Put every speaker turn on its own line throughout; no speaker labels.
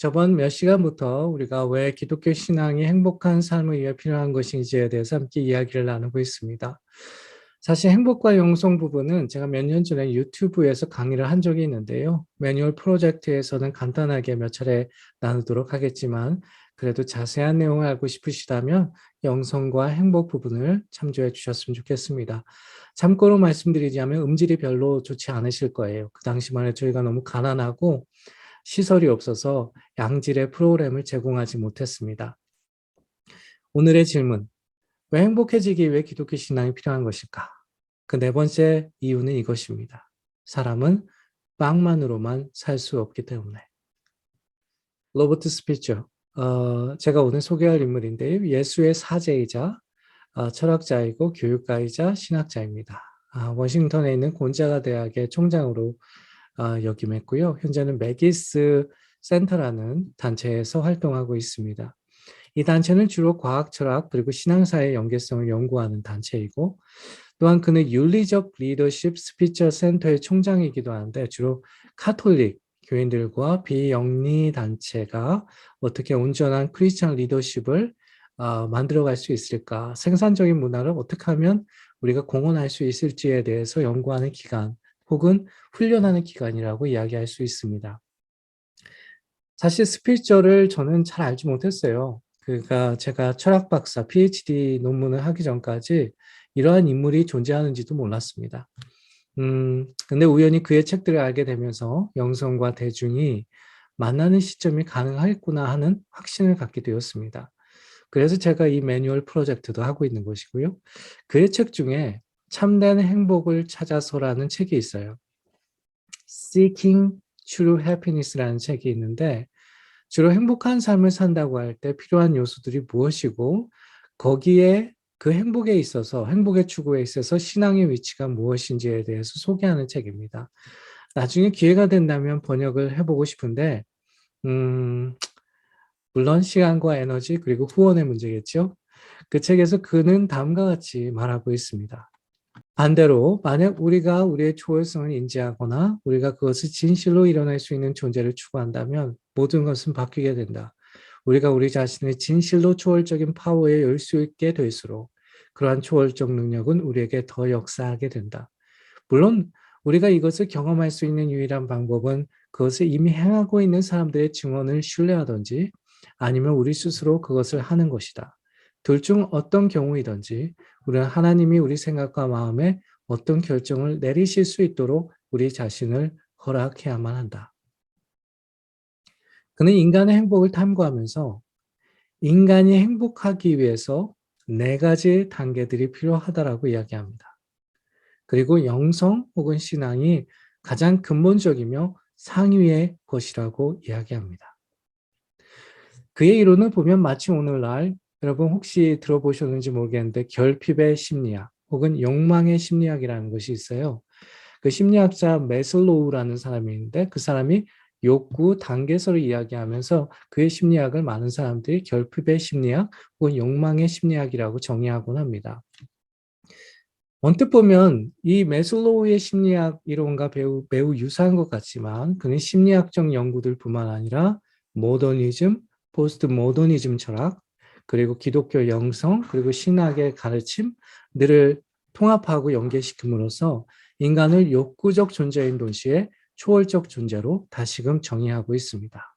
저번 몇 시간부터 우리가 왜 기독교 신앙이 행복한 삶을 위해 필요한 것인지에 대해서 함께 이야기를 나누고 있습니다. 사실 행복과 영성 부분은 제가 몇 년 전에 유튜브에서 강의를 한 적이 있는데요. 매뉴얼 프로젝트에서는 간단하게 몇 차례 나누도록 하겠지만 그래도 자세한 내용을 알고 싶으시다면 영성과 행복 부분을 참조해 주셨으면 좋겠습니다. 참고로 말씀드리자면 음질이 별로 좋지 않으실 거예요. 그 당시만 해도 저희가 너무 가난하고 시설이 없어서 양질의 프로그램을 제공하지 못했습니다. 오늘의 질문, 왜 행복해지기 위해 기독교 신앙이 필요한 것일까? 그 네 번째 이유는 이것입니다. 사람은 빵만으로만 살 수 없기 때문에. 로버트 스피처, 제가 오늘 소개할 인물인데요. 예수의 사제이자 철학자이고 교육가이자 신학자입니다. 워싱턴에 있는 곤자가 대학의 총장으로 역임했고요. 현재는 매기스 센터라는 단체에서 활동하고 있습니다. 이 단체는 주로 과학, 철학, 그리고 신앙사의 연계성을 연구하는 단체이고 또한 그는 윤리적 리더십 스피처 센터의 총장이기도 한데 주로 카톨릭 교인들과 비영리 단체가 어떻게 온전한 크리스천 리더십을 만들어갈 수 있을까, 생산적인 문화를 어떻게 하면 우리가 공헌할 수 있을지에 대해서 연구하는 기관 혹은 훈련하는 기관이라고 이야기할 수 있습니다. 사실 스피처를 저는 잘 알지 못했어요. 그러니까 제가 철학 박사, PhD 논문을 하기 전까지 이러한 인물이 존재하는지도 몰랐습니다. 근데 우연히 그의 책들을 알게 되면서 영성과 대중이 만나는 시점이 가능하겠구나 하는 확신을 갖게 되었습니다. 그래서 제가 이 매뉴얼 프로젝트도 하고 있는 것이고요. 그의 책 중에 참된 행복을 찾아서라는 책이 있어요. Seeking True Happiness라는 책이 있는데 주로 행복한 삶을 산다고 할 때 필요한 요소들이 무엇이고 거기에 그 행복에 있어서 행복의 추구에 있어서 신앙의 위치가 무엇인지에 대해서 소개하는 책입니다. 나중에 기회가 된다면 번역을 해보고 싶은데 물론 시간과 에너지 그리고 후원의 문제겠죠. 그 책에서 그는 다음과 같이 말하고 있습니다. 반대로 만약 우리가 우리의 초월성을 인지하거나 우리가 그것을 진실로 일어날 수 있는 존재를 추구한다면 모든 것은 바뀌게 된다. 우리가 우리 자신의 진실로 초월적인 파워에 열 수 있게 될수록 그러한 초월적 능력은 우리에게 더 역사하게 된다. 물론 우리가 이것을 경험할 수 있는 유일한 방법은 그것을 이미 행하고 있는 사람들의 증언을 신뢰하든지 아니면 우리 스스로 그것을 하는 것이다. 둘 중 어떤 경우이든지 우리는 하나님이 우리 생각과 마음에 어떤 결정을 내리실 수 있도록 우리 자신을 허락해야만 한다. 그는 인간의 행복을 탐구하면서 인간이 행복하기 위해서 네 가지 단계들이 필요하다라고 이야기합니다. 그리고 영성 혹은 신앙이 가장 근본적이며 상위의 것이라고 이야기합니다. 그의 이론을 보면 마치 오늘날 여러분 혹시 들어보셨는지 모르겠는데 결핍의 심리학 혹은 욕망의 심리학이라는 것이 있어요. 그 심리학자 메슬로우라는 사람이 있는데 그 사람이 욕구 단계설을 이야기하면서 그의 심리학을 많은 사람들이 결핍의 심리학 혹은 욕망의 심리학이라고 정의하곤 합니다. 언뜻 보면 이 메슬로우의 심리학 이론과 매우 유사한 것 같지만 그는 심리학적 연구들뿐만 아니라 모더니즘, 포스트 모더니즘 철학, 그리고 기독교 영성, 그리고 신학의 가르침들을 통합하고 연계시킴으로써 인간을 욕구적 존재인 동시에 초월적 존재로 다시금 정의하고 있습니다.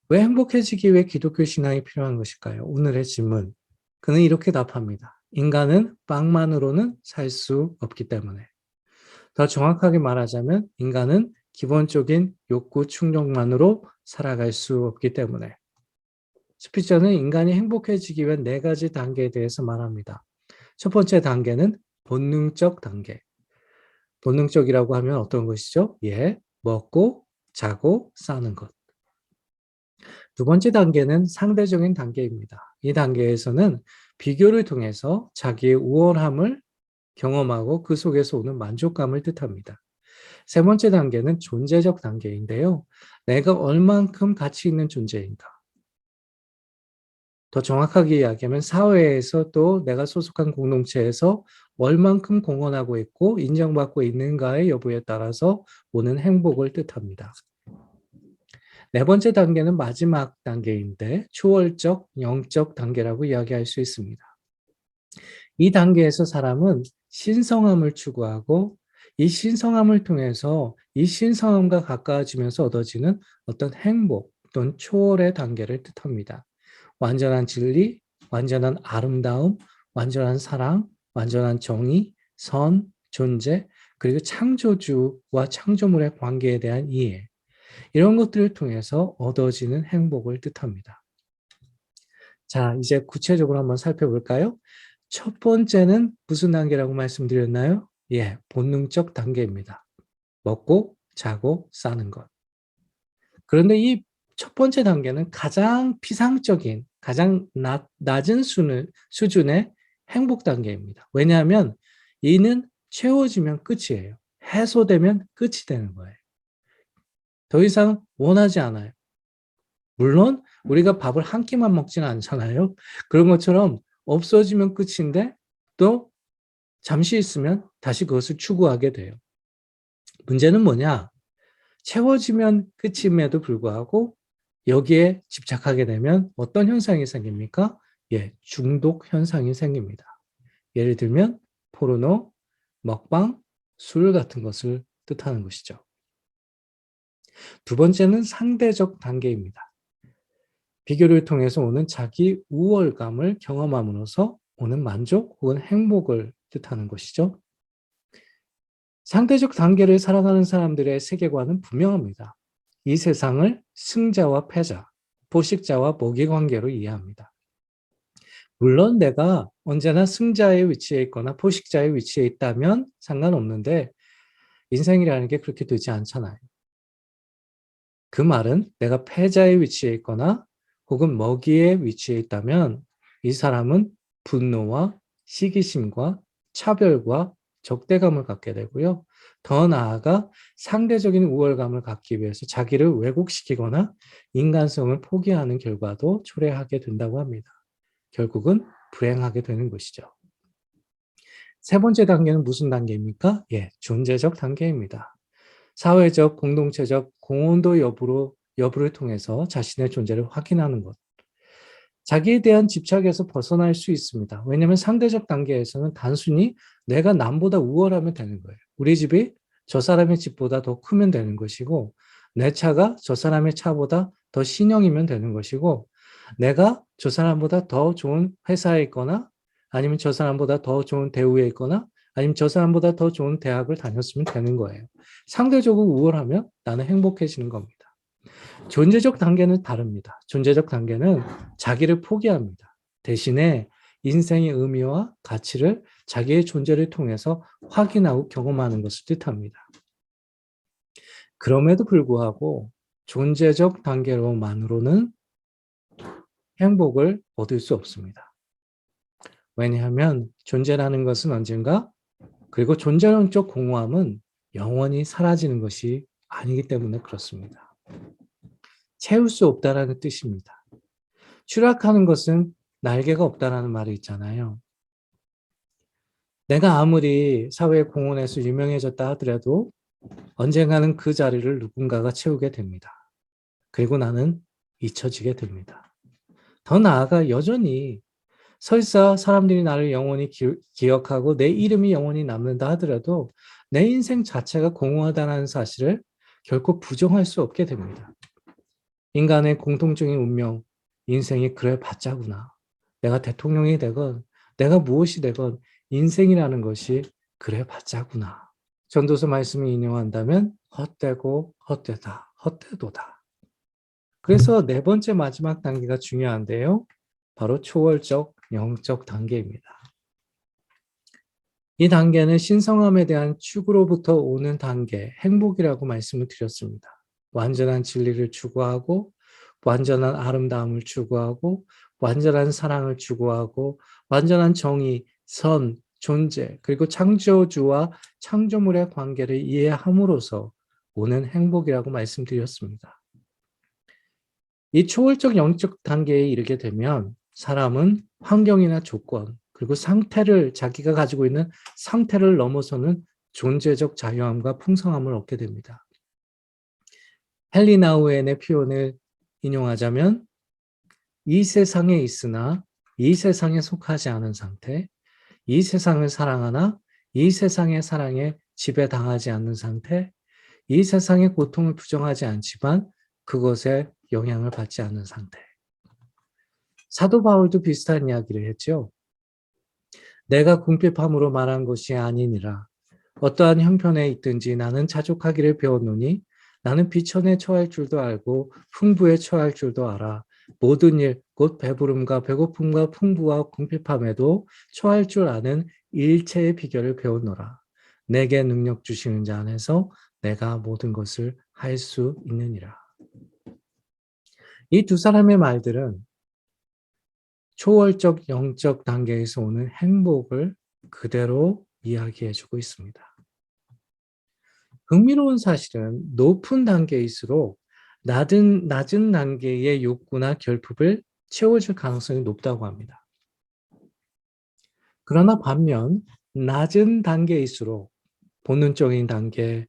왜 행복해지기 위해 기독교 신앙이 필요한 것일까요? 오늘의 질문. 그는 이렇게 답합니다. 인간은 빵만으로는 살 수 없기 때문에. 더 정확하게 말하자면 인간은 기본적인 욕구 충족만으로 살아갈 수 없기 때문에. 스피처는 인간이 행복해지기 위한 네 가지 단계에 대해서 말합니다. 첫 번째 단계는 본능적 단계. 본능적이라고 하면 어떤 것이죠? 예, 먹고, 자고, 싸는 것. 두 번째 단계는 상대적인 단계입니다. 이 단계에서는 비교를 통해서 자기의 우월함을 경험하고 그 속에서 오는 만족감을 뜻합니다. 세 번째 단계는 존재적 단계인데요. 내가 얼만큼 가치 있는 존재인가. 더 정확하게 이야기하면 사회에서 또 내가 소속한 공동체에서 얼만큼 공헌하고 있고 인정받고 있는가의 여부에 따라서 오는 행복을 뜻합니다. 네 번째 단계는 마지막 단계인데 초월적, 영적 단계라고 이야기할 수 있습니다. 이 단계에서 사람은 신성함을 추구하고 이 신성함을 통해서 이 신성함과 가까워지면서 얻어지는 어떤 행복 또는 초월의 단계를 뜻합니다. 완전한 진리, 완전한 아름다움, 완전한 사랑, 완전한 정의, 선, 존재, 그리고 창조주와 창조물의 관계에 대한 이해, 이런 것들을 통해서 얻어지는 행복을 뜻합니다. 자, 이제 구체적으로 한번 살펴볼까요? 첫 번째는 무슨 단계라고 말씀드렸나요? 예, 본능적 단계입니다. 먹고, 자고, 싸는 것. 그런데 이 첫 번째 단계는 가장 피상적인, 가장 낮은 수준의 행복 단계입니다. 왜냐하면 이는 채워지면 끝이에요. 해소되면 끝이 되는 거예요. 더 이상 원하지 않아요. 물론 우리가 밥을 한 끼만 먹지는 않잖아요. 그런 것처럼 없어지면 끝인데 또 잠시 있으면 다시 그것을 추구하게 돼요. 문제는 뭐냐? 채워지면 끝임에도 불구하고 여기에 집착하게 되면 어떤 현상이 생깁니까? 예, 중독 현상이 생깁니다. 예를 들면 포르노, 먹방, 술 같은 것을 뜻하는 것이죠. 두 번째는 상대적 단계입니다. 비교를 통해서 오는 자기 우월감을 경험함으로써 오는 만족 혹은 행복을 뜻하는 것이죠. 상대적 단계를 살아가는 사람들의 세계관은 분명합니다. 이 세상을 승자와 패자, 포식자와 먹이 관계로 이해합니다. 물론 내가 언제나 승자의 위치에 있거나 포식자의 위치에 있다면 상관없는데 인생이라는 게 그렇게 되지 않잖아요. 그 말은 내가 패자의 위치에 있거나 혹은 먹이의 위치에 있다면 이 사람은 분노와 시기심과 차별과 적대감을 갖게 되고요. 더 나아가 상대적인 우월감을 갖기 위해서 자기를 왜곡시키거나 인간성을 포기하는 결과도 초래하게 된다고 합니다. 결국은 불행하게 되는 것이죠. 세 번째 단계는 무슨 단계입니까? 예, 존재적 단계입니다. 사회적, 공동체적 공헌도 여부를 통해서 자신의 존재를 확인하는 것. 자기에 대한 집착에서 벗어날 수 있습니다. 왜냐하면 상대적 단계에서는 단순히 내가 남보다 우월하면 되는 거예요. 우리 집이 저 사람의 집보다 더 크면 되는 것이고 내 차가 저 사람의 차보다 더 신형이면 되는 것이고 내가 저 사람보다 더 좋은 회사에 있거나 아니면 저 사람보다 더 좋은 대우에 있거나 아니면 저 사람보다 더 좋은 대학을 다녔으면 되는 거예요. 상대적으로 우월하면 나는 행복해지는 겁니다. 존재적 단계는 다릅니다. 존재적 단계는 자기를 포기합니다. 대신에 인생의 의미와 가치를 자기의 존재를 통해서 확인하고 경험하는 것을 뜻합니다. 그럼에도 불구하고 존재적 단계로만으로는 행복을 얻을 수 없습니다. 왜냐하면 존재라는 것은 언젠가 그리고 존재론적 공허함은 영원히 사라지는 것이 아니기 때문에 그렇습니다. 채울 수 없다라는 뜻입니다. 추락하는 것은 날개가 없다라는 말이 있잖아요. 내가 아무리 사회 공헌에서 유명해졌다 하더라도 언젠가는 그 자리를 누군가가 채우게 됩니다. 그리고 나는 잊혀지게 됩니다. 더 나아가 여전히 설사 사람들이 나를 영원히 기억하고 내 이름이 영원히 남는다 하더라도 내 인생 자체가 공허하다는 사실을 결코 부정할 수 없게 됩니다. 인간의 공통적인 운명, 인생이 그래 봤자구나. 내가 대통령이 되건 내가 무엇이 되건 인생이라는 것이 그래 봤자구나. 전도서 말씀을 인용한다면 헛되고 헛되다, 헛되도다. 그래서 네 번째 마지막 단계가 중요한데요. 바로 초월적 영적 단계입니다. 이 단계는 신성함에 대한 추구로부터 오는 단계, 행복이라고 말씀을 드렸습니다. 완전한 진리를 추구하고 완전한 아름다움을 추구하고 완전한 사랑을 추구하고 완전한 정의, 선, 존재, 그리고 창조주와 창조물의 관계를 이해함으로써 오는 행복이라고 말씀드렸습니다. 이 초월적 영적 단계에 이르게 되면 사람은 환경이나 조건, 그리고 자기가 가지고 있는 상태를 넘어서는 존재적 자유함과 풍성함을 얻게 됩니다. 헨리 나우엔의 표현을 인용하자면 이 세상에 있으나 이 세상에 속하지 않은 상태, 이 세상을 사랑하나 이 세상의 사랑에 지배당하지 않는 상태, 이 세상의 고통을 부정하지 않지만 그것에 영향을 받지 않는 상태. 사도 바울도 비슷한 이야기를 했죠. 내가 궁핍함으로 말한 것이 아니니라. 어떠한 형편에 있든지 나는 자족하기를 배웠노니 나는 비천에 처할 줄도 알고 풍부에 처할 줄도 알아. 모든 일, 곧 배부름과 배고픔과 풍부와 궁핍함에도 처할 줄 아는 일체의 비결을 배웠노라. 내게 능력 주시는 자 안에서 내가 모든 것을 할 수 있느니라. 이 두 사람의 말들은 초월적 영적 단계에서 오는 행복을 그대로 이야기해주고 있습니다. 흥미로운 사실은 높은 단계일수록 낮은 단계의 욕구나 결핍을 채워줄 가능성이 높다고 합니다. 그러나 반면 낮은 단계일수록 본능적인 단계,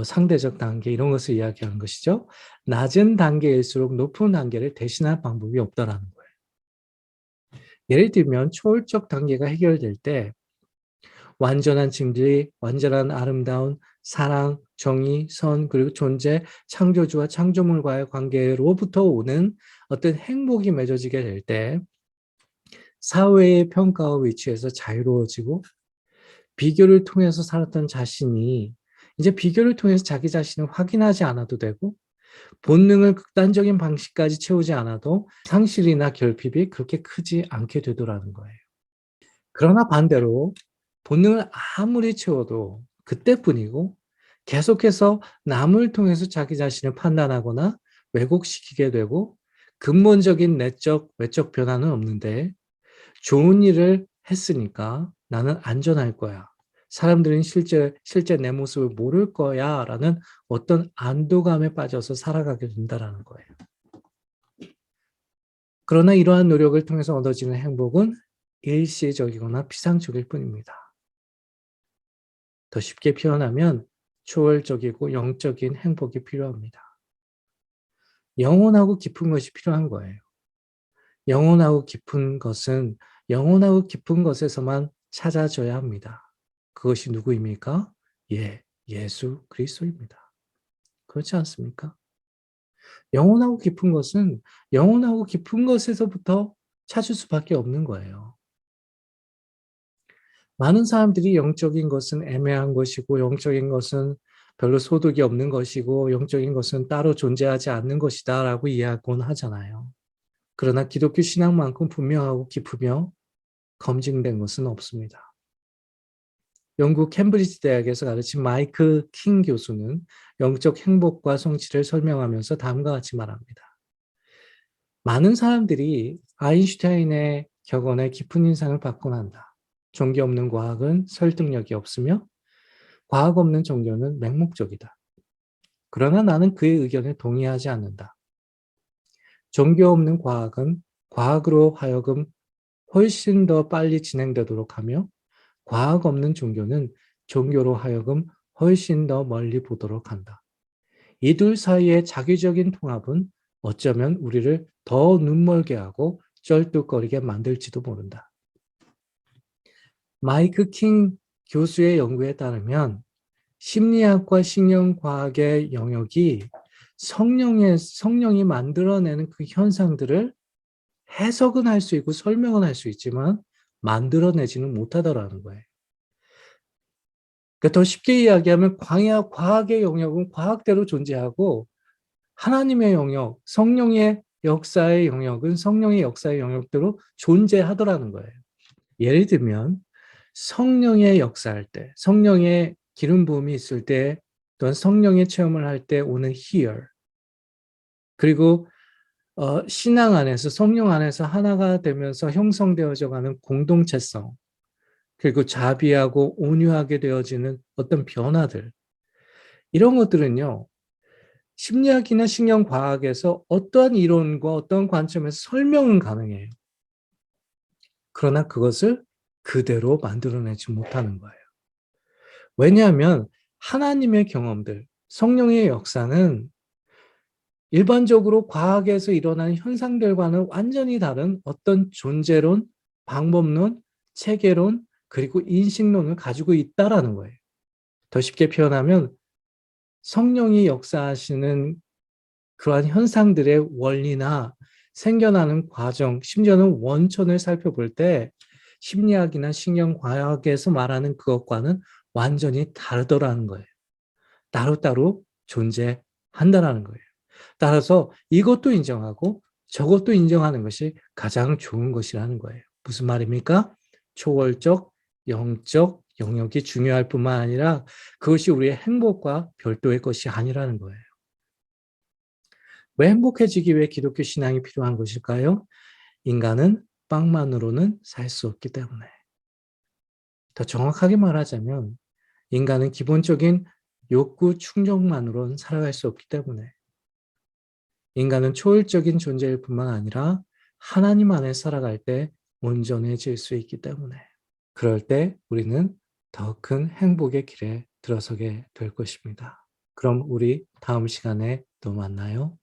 상대적 단계 이런 것을 이야기하는 것이죠. 낮은 단계일수록 높은 단계를 대신할 방법이 없다라는 거예요. 예를 들면 초월적 단계가 해결될 때 완전한 진리, 완전한 아름다운 사랑, 정의, 선, 그리고 존재, 창조주와 창조물과의 관계로부터 오는 어떤 행복이 맺어지게 될 때 사회의 평가와 위치에서 자유로워지고 비교를 통해서 살았던 자신이 이제 비교를 통해서 자기 자신을 확인하지 않아도 되고 본능을 극단적인 방식까지 채우지 않아도 상실이나 결핍이 그렇게 크지 않게 되더라는 거예요. 그러나 반대로 본능을 아무리 채워도 그때뿐이고 계속해서 남을 통해서 자기 자신을 판단하거나 왜곡시키게 되고 근본적인 내적, 외적 변화는 없는데 좋은 일을 했으니까 나는 안전할 거야. 사람들은 실제 내 모습을 모를 거야 라는 어떤 안도감에 빠져서 살아가게 된다는 거예요. 그러나 이러한 노력을 통해서 얻어지는 행복은 일시적이거나 피상적일 뿐입니다. 더 쉽게 표현하면 초월적이고 영적인 행복이 필요합니다. 영원하고 깊은 것이 필요한 거예요. 영원하고 깊은 것은 영원하고 깊은 것에서만 찾아져야 합니다. 그것이 누구입니까? 예수 그리스도입니다. 그렇지 않습니까? 영원하고 깊은 것은 영원하고 깊은 것에서부터 찾을 수밖에 없는 거예요. 많은 사람들이 영적인 것은 애매한 것이고 영적인 것은 별로 소득이 없는 것이고 영적인 것은 따로 존재하지 않는 것이다라고 이야기하곤 하잖아요. 그러나 기독교 신앙만큼 분명하고 깊으며 검증된 것은 없습니다. 영국 캠브리지 대학에서 가르친 마이크 킹 교수는 영적 행복과 성취를 설명하면서 다음과 같이 말합니다. 많은 사람들이 아인슈타인의 격언에 깊은 인상을 받곤 한다. 종교 없는 과학은 설득력이 없으며 과학 없는 종교는 맹목적이다. 그러나 나는 그의 의견에 동의하지 않는다. 종교 없는 과학은 과학으로 하여금 훨씬 더 빨리 진행되도록 하며 과학 없는 종교는 종교로 하여금 훨씬 더 멀리 보도록 한다. 이 둘 사이의 자기적인 통합은 어쩌면 우리를 더 눈멀게 하고 쩔뚝거리게 만들지도 모른다. 마이크 킹 교수의 연구에 따르면 심리학과 신경과학의 영역이 성령이 만들어내는 그 현상들을 해석은 할 수 있고 설명은 할 수 있지만 만들어내지는 못하더라는 거예요. 그러니까 더 쉽게 이야기하면 과학의 영역은 과학대로 존재하고 하나님의 영역, 성령의 역사의 영역은 성령의 역사의 영역대로 존재하더라는 거예요. 예를 들면 성령의 역사할 때, 성령의 기름 부음이 있을 때, 또는 성령의 체험을 할 때 오는 희열, 그리고 신앙 안에서 성령 안에서 하나가 되면서 형성되어져 가는 공동체성, 그리고 자비하고 온유하게 되어지는 어떤 변화들, 이런 것들은요, 심리학이나 신경과학에서 어떠한 이론과 어떤 관점에서 설명은 가능해요. 그러나 그것을 그대로 만들어내지 못하는 거예요. 왜냐하면 하나님의 경험들, 성령의 역사는 일반적으로 과학에서 일어나는 현상들과는 완전히 다른 어떤 존재론, 방법론, 체계론, 그리고 인식론을 가지고 있다라는 거예요. 더 쉽게 표현하면 성령이 역사하시는 그러한 현상들의 원리나 생겨나는 과정, 심지어는 원천을 살펴볼 때 심리학이나 신경과학에서 말하는 그것과는 완전히 다르더라는 거예요. 따로따로 존재한다라는 거예요. 따라서 이것도 인정하고 저것도 인정하는 것이 가장 좋은 것이라는 거예요. 무슨 말입니까? 초월적, 영적 영역이 중요할 뿐만 아니라 그것이 우리의 행복과 별도의 것이 아니라는 거예요. 왜 행복해지기 위해 기독교 신앙이 필요한 것일까요? 인간은 빵만으로는 살 수 없기 때문에. 더 정확하게 말하자면 인간은 기본적인 욕구 충족만으로는 살아갈 수 없기 때문에 인간은 초월적인 존재일 뿐만 아니라 하나님 안에 살아갈 때 온전해질 수 있기 때문에 그럴 때 우리는 더 큰 행복의 길에 들어서게 될 것입니다. 그럼 우리 다음 시간에 또 만나요.